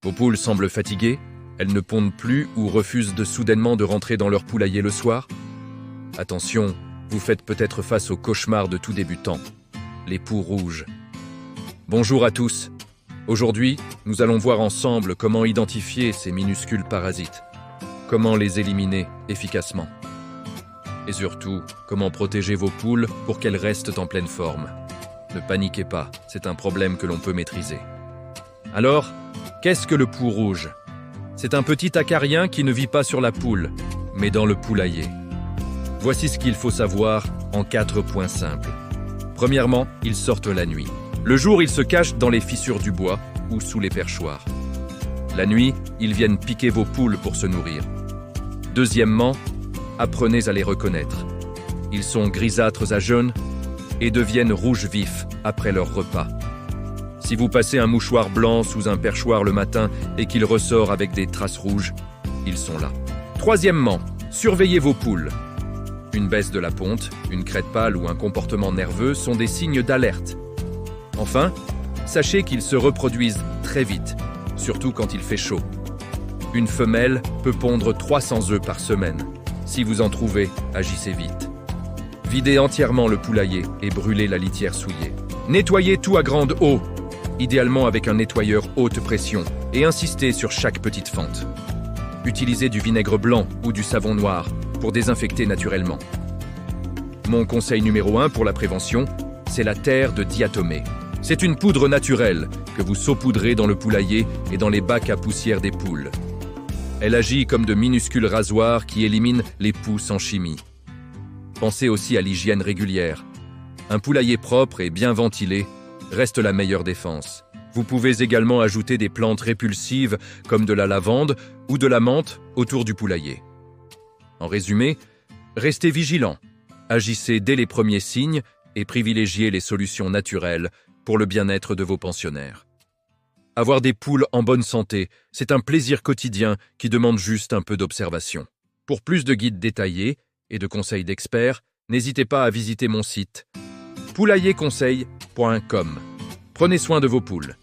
Vos poules semblent fatiguées, elles ne pondent plus ou refusent soudainement de rentrer dans leur poulailler le soir. Attention, vous faites peut-être face au cauchemar de tout débutant, les poux rouges. Bonjour à tous. Aujourd'hui, nous allons voir ensemble comment identifier ces minuscules parasites, comment les éliminer efficacement. Et surtout, comment protéger vos poules pour qu'elles restent en pleine forme. Ne paniquez pas, c'est un problème que l'on peut maîtriser. Alors, qu'est-ce que le pou rouge? C'est un petit acarien qui ne vit pas sur la poule, mais dans le poulailler. Voici ce qu'il faut savoir en 4 points simples. Premièrement, ils sortent la nuit. Le jour, ils se cachent dans les fissures du bois ou sous les perchoirs. La nuit, ils viennent piquer vos poules pour se nourrir. Deuxièmement, apprenez à les reconnaître. Ils sont grisâtres à jaunes et deviennent rouges vifs après leur repas. Si vous passez un mouchoir blanc sous un perchoir le matin et qu'il ressort avec des traces rouges, ils sont là. Troisièmement, surveillez vos poules. Une baisse de la ponte, une crête pâle ou un comportement nerveux sont des signes d'alerte. Enfin, sachez qu'ils se reproduisent très vite, surtout quand il fait chaud. Une femelle peut pondre 300 œufs par semaine. Si vous en trouvez, agissez vite. Videz entièrement le poulailler et brûlez la litière souillée. Nettoyez tout à grande eau, idéalement avec un nettoyeur haute pression, et insistez sur chaque petite fente. Utilisez du vinaigre blanc ou du savon noir pour désinfecter naturellement. Mon conseil numéro 1 pour la prévention, c'est la terre de diatomée. C'est une poudre naturelle que vous saupoudrez dans le poulailler et dans les bacs à poussière des poules. Elle agit comme de minuscules rasoirs qui éliminent les poux sans chimie. Pensez aussi à l'hygiène régulière. Un poulailler propre et bien ventilé reste la meilleure défense. Vous pouvez également ajouter des plantes répulsives comme de la lavande ou de la menthe autour du poulailler. En résumé, restez vigilants, agissez dès les premiers signes et privilégiez les solutions naturelles pour le bien-être de vos pensionnaires. Avoir des poules en bonne santé, c'est un plaisir quotidien qui demande juste un peu d'observation. Pour plus de guides détaillés et de conseils d'experts, n'hésitez pas à visiter mon site poulaillerconseil.com. Prenez soin de vos poules.